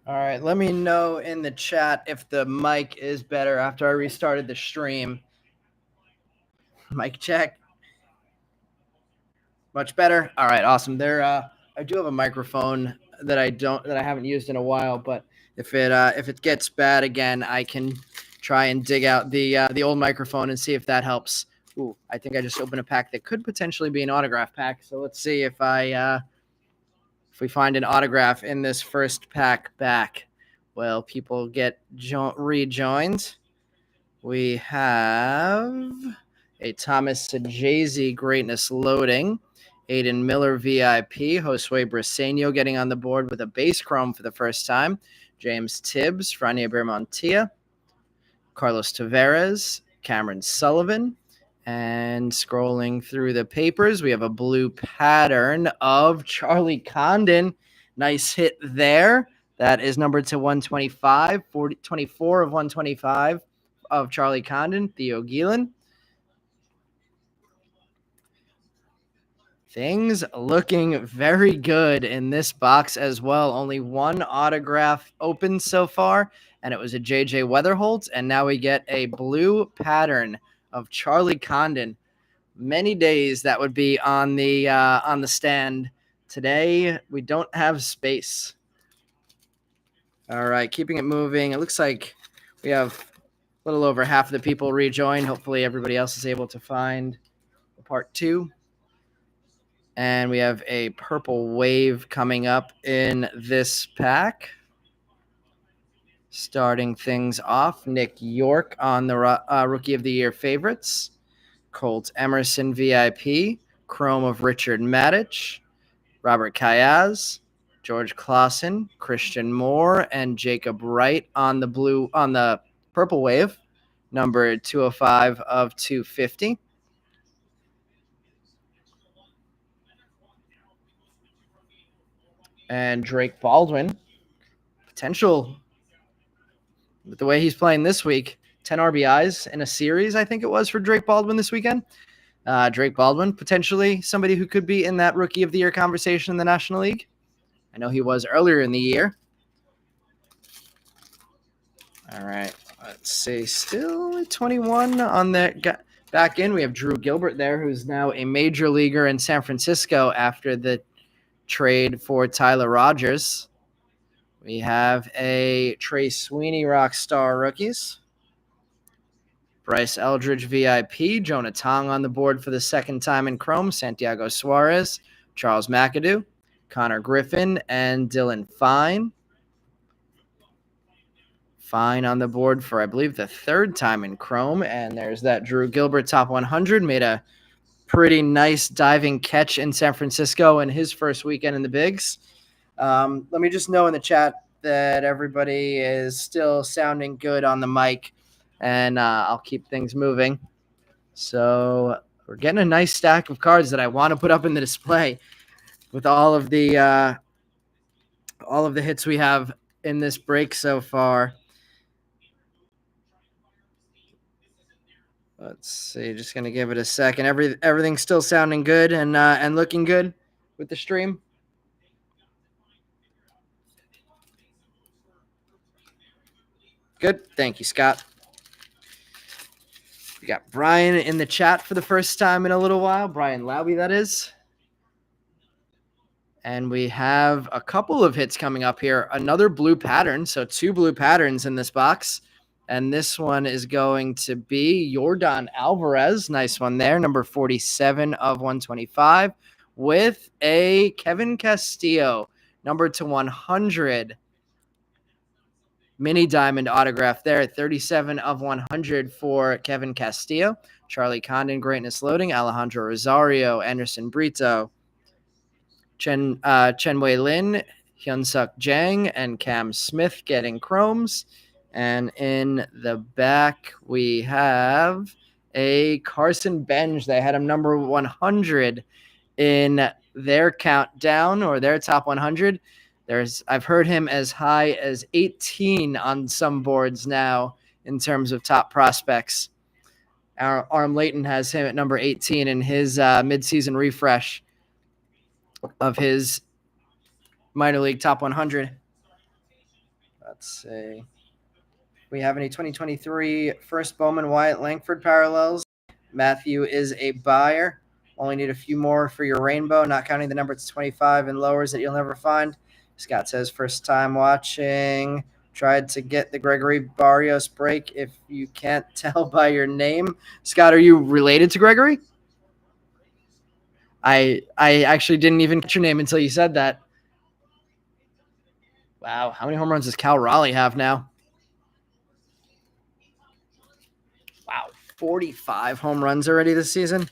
All right, let me know in the chat if the mic is better after I restarted the stream. Mic check. Much better. All right, awesome. I do have a microphone that I haven't used in a while, but if it gets bad again, I can try and dig out the old microphone and see if that helps. Ooh, I think I just opened a pack that could potentially be an autograph pack. So let's see if we find an autograph in this first pack back. Well, people get rejoined. We have a Thomas Sajazi Greatness Loading, Aiden Miller VIP, Josue Briseño getting on the board with a base chrome for the first time, James Tibbs, Frania Bermontia, Carlos Tavares, Cameron Sullivan, and scrolling through the papers, we have a blue pattern of Charlie Condon. Nice hit there. That is numbered to 125, 24 of 125 of Charlie Condon, Theo Gielan. Things looking very good in this box as well. Only one autograph open so far, and it was a JJ Weatherholt, and now we get a blue pattern of Charlie Condon. Many days that would be on the stand. Today we don't have space. All right, keeping it moving. It looks like we have a little over half of the people rejoin. Hopefully everybody else is able to find part two. And we have a purple wave coming up in this pack. Starting things off, Nick York on the Rookie of the Year favorites. Colt Emerson VIP, Chrome of Richard Matic, Robert Kayaz, George Clausen, Christian Moore, and Jacob Wright on the purple wave, number 205 of 250. And Drake Baldwin, potential with the way he's playing this week, 10 RBIs in a series, I think it was, for Drake Baldwin this weekend. Drake Baldwin, potentially somebody who could be in that Rookie of the Year conversation in the National League. I know he was earlier in the year. All right, let's see. Still 21 on the back end. We have Drew Gilbert there, who's now a major leaguer in San Francisco after the trade for Tyler Rogers. We have a Trey Sweeney Rockstar Rookies. Bryce Eldridge VIP, Jonah Tong on the board for the second time in Chrome, Santiago Suarez, Charles McAdoo, Connor Griffin, and Dylan Fine. Fine on the board for, I believe, the third time in Chrome. And there's that Drew Gilbert top 100. Made a pretty nice diving catch in San Francisco in his first weekend in the Bigs. Let me just know in the chat that everybody is still sounding good on the mic, and I'll keep things moving. So we're getting a nice stack of cards that I want to put up in the display with all of the hits we have in this break so far. Let's see. Just gonna give it a second. Everything's still sounding good and looking good with the stream. Good. Thank you, Scott. We got Brian in the chat for the first time in a little while. Brian Lauby, that is. And we have a couple of hits coming up here. Another blue pattern. So 2 blue patterns in this box. And this one is going to be Yordan Alvarez. Nice one there. Number 47 of 125 with a Kevin Castillo, number to 100. Mini diamond autograph there. 37 of 100 for Kevin Castillo. Charlie Condon, Greatness Loading. Alejandro Rosario, Anderson Brito, Chen-Wei Lin, Hyun-Suk Jang, and Cam Smith getting chromes. And in the back, we have a Carson Benj. They had him number 100 in their countdown, or their top 100. I've heard him as high as 18 on some boards now in terms of top prospects. Arm Layton has him at number 18 in his midseason refresh of his minor league top 100. Let's see. We have any 2023 first Bowman Wyatt Langford parallels. Matthew is a buyer. Only need a few more for your rainbow, not counting the number to 25 and lowers that you'll never find. Scott says, first time watching. Tried to get the Gregory Barrios break. If you can't tell by your name, Scott, are you related to Gregory? I actually didn't even get your name until you said that. Wow, how many home runs does Cal Raleigh have now? Wow, 45 home runs already this season.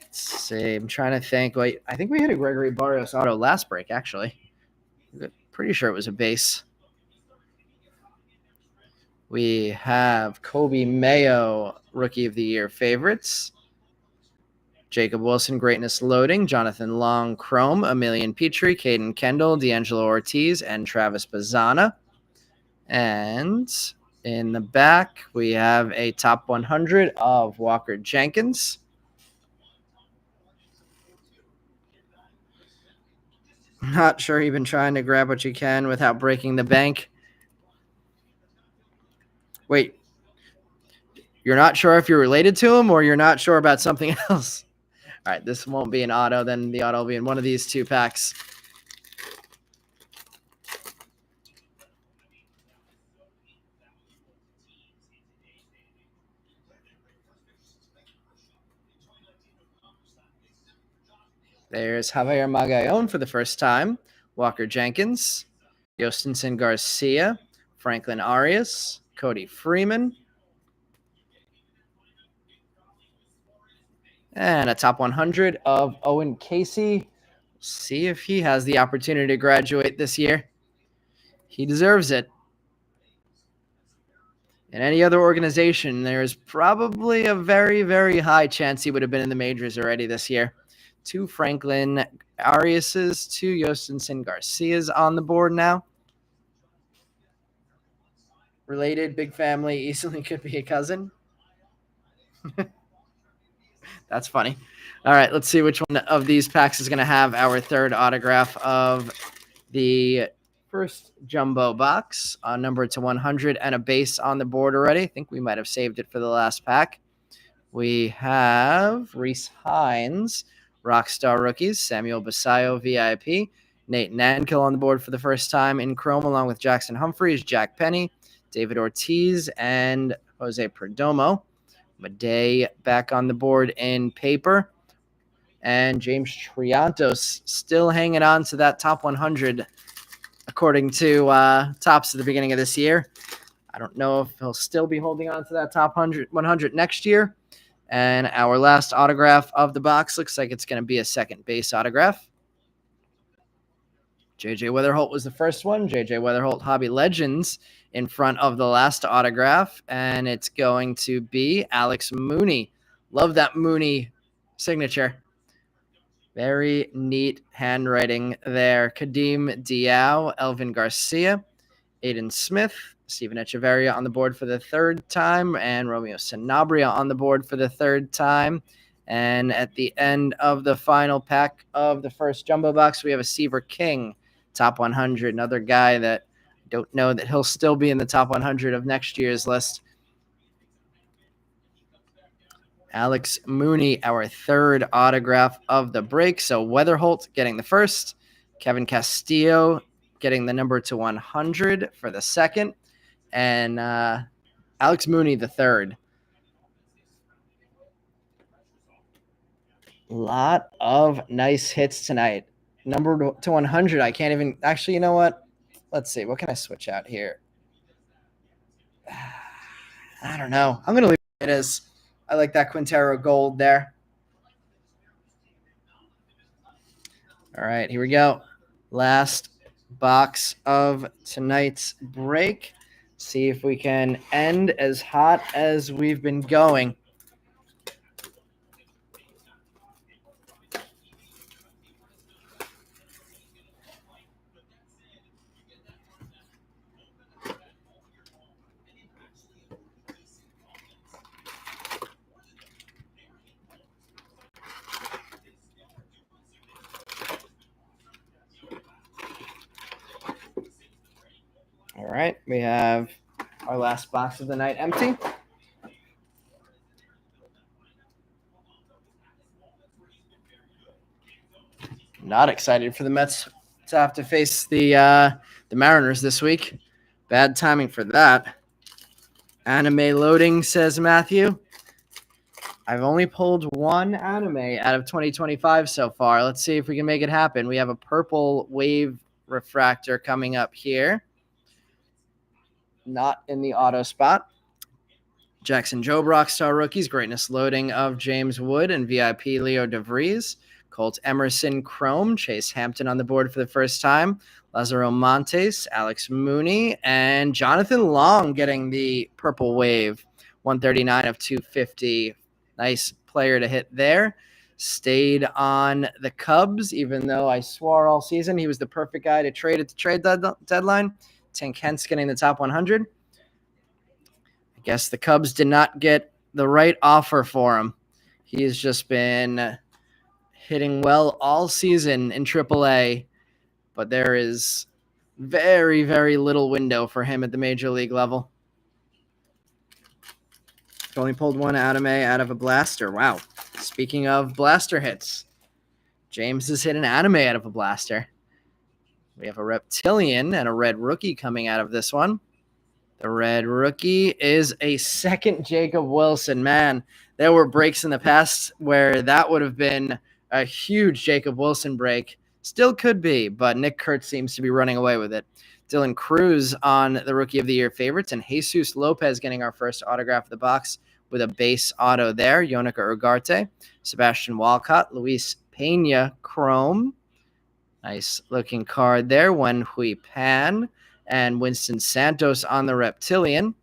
Let's see. I'm trying to think. Wait, I think we had a Gregory Barrios auto last break, actually. Pretty sure it was a base. We have Kobe Mayo, Rookie of the Year favorites. Jacob Wilson, Greatness Loading. Jonathan Long, Chrome. Emilian Petrie, Caden Kendall, D'Angelo Ortiz, and Travis Bazzana. And in the back, we have a top 100 of Walker Jenkins. Not sure you've been trying to grab what you can without breaking the bank. Wait, you're not sure if you're related to him or you're not sure about something else? All right, this won't be an auto. Then the auto will be in one of these two packs. There's Javier Magallon for the first time. Walker Jenkins, Yostinson Garcia, Franklin Arias, Cody Freeman, and a top 100 of Owen Casey. See if he has the opportunity to graduate this year. He deserves it. In any other organization, there's probably a very, very high chance he would have been in the majors already this year. 2 Franklin Arias's, 2 Yostinson Garcia's on the board now. Related, big family, easily could be a cousin. That's funny. All right, let's see which one of these packs is going to have our third autograph of the first jumbo box, numbered to 100 and a base on the board already. I think we might have saved it for the last pack. We have Reese Hines, Rockstar Rookies, Samuel Basayo, VIP, Nate Nankill on the board for the first time in Chrome, along with Jackson Humphreys, Jack Penny, David Ortiz, and Jose Perdomo. Madej back on the board in paper. And James Triantos still hanging on to that top 100, according to Topps at the beginning of this year. I don't know if he'll still be holding on to that top 100 next year. And our last autograph of the box looks like it's going to be a second base autograph. JJ Weatherholt was the first one. JJ Weatherholt Hobby Legends in front of the last autograph. And it's going to be Alex Mooney. Love that Mooney signature. Very neat handwriting there. Kadeem Diao, Elvin Garcia, Aiden Smith, Steven Echeverria on the board for the third time, and Romeo Sanabria on the board for the third time. And at the end of the final pack of the first jumbo box, we have a Seaver King, top 100, another guy that I don't know that he'll still be in the top 100 of next year's list. Alex Mooney, our third autograph of the break. So Weatherholt getting the first, Kevin Castillo getting the number to 100 for the second, and Alex Mooney the third. Lot of nice hits tonight. Number to 100. I can't even actually. You know what? Let's see. What can I switch out here? I don't know. I'm gonna leave it as. I like that Quintero gold there. All right, here we go. Last box of tonight's break. See if we can end as hot as we've been going. All right, we have our last box of the night empty. Not excited for the Mets to have to face the Mariners this week. Bad timing for that. Anime loading, says Matthew. I've only pulled one anime out of 2025 so far. Let's see if we can make it happen. We have a purple wave refractor coming up here. Not in the auto spot. Jackson Jobe Rockstar rookies, greatness loading of James Wood and VIP Leo DeVries. Colt Emerson Chrome, Chase Hampton on the board for the first time. Lazaro Montes, Alex Mooney, and Jonathan Long getting the purple wave. 139 of 250. Nice player to hit there. Stayed on the Cubs, even though I swore all season he was the perfect guy to trade at the trade deadline. Tank Hentz getting the top 100. I guess the Cubs did not get the right offer for him. He has just been hitting well all season in AAA, but there is very, very little window for him at the major league level. Only pulled one anime out of a blaster. Wow. Speaking of blaster hits, James has hit an anime out of a blaster. We have a reptilian and a red rookie coming out of this one. The red rookie is a second Jacob Wilson. Man, there were breaks in the past where that would have been a huge Jacob Wilson break. Still could be, but Nick Kurtz seems to be running away with it. Dylan Cruz on the Rookie of the Year favorites, and Jesus Lopez getting our first autograph of the box with a base auto there. Yonica Ugarte, Sebastian Walcott, Luis Pena Chrome. Nice looking card there. Wen Hui Pan and Winston Santos on the reptilian.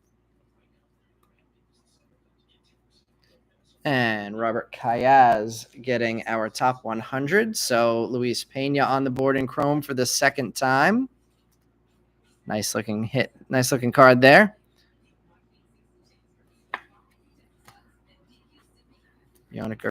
And Robert Cayaz getting our top 100. So Luis Pena on the board in chrome for the second time. Nice looking hit. Nice looking card there. Yonica